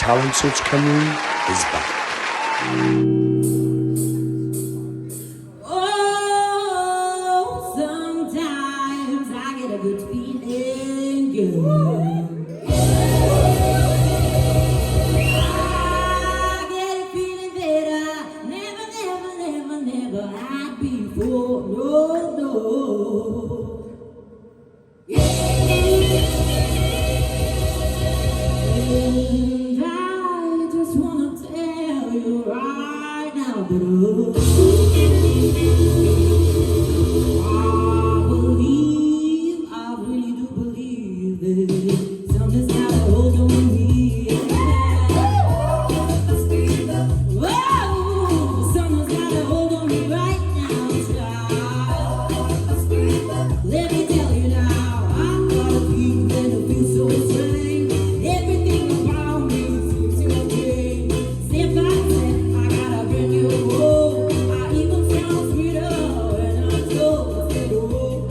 Talent Search Cymru is back. Oh, sometimes I get a good feeling, girl. I get a feeling that I never had before. No. And I just wanna tell you right now that I really do believe that something's got a hold on me. Whoa, someone's got a hold on me right now, child. Let me tell you now, I've got a feeling that it feels so strange. Everything about me seems to change. Step by step, I got a brand new home. I even sound sweeter when I'm close to the home.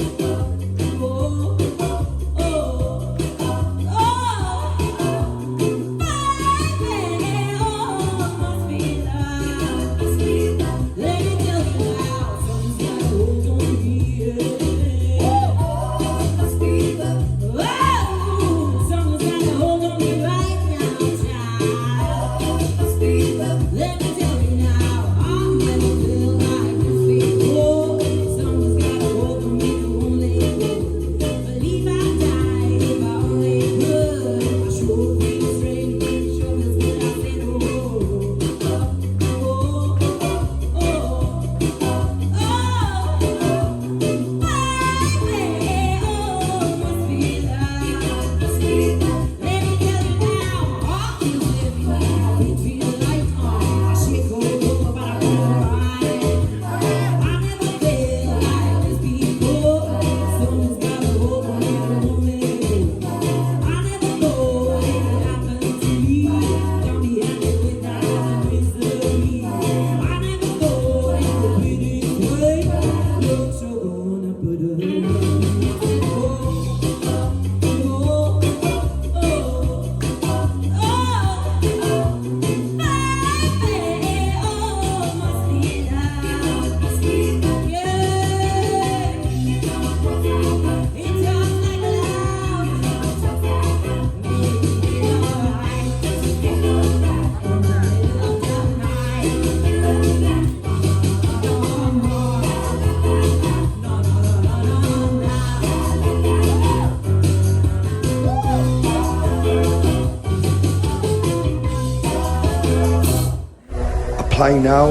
Apply now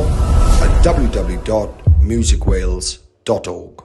at www.musicwales.org.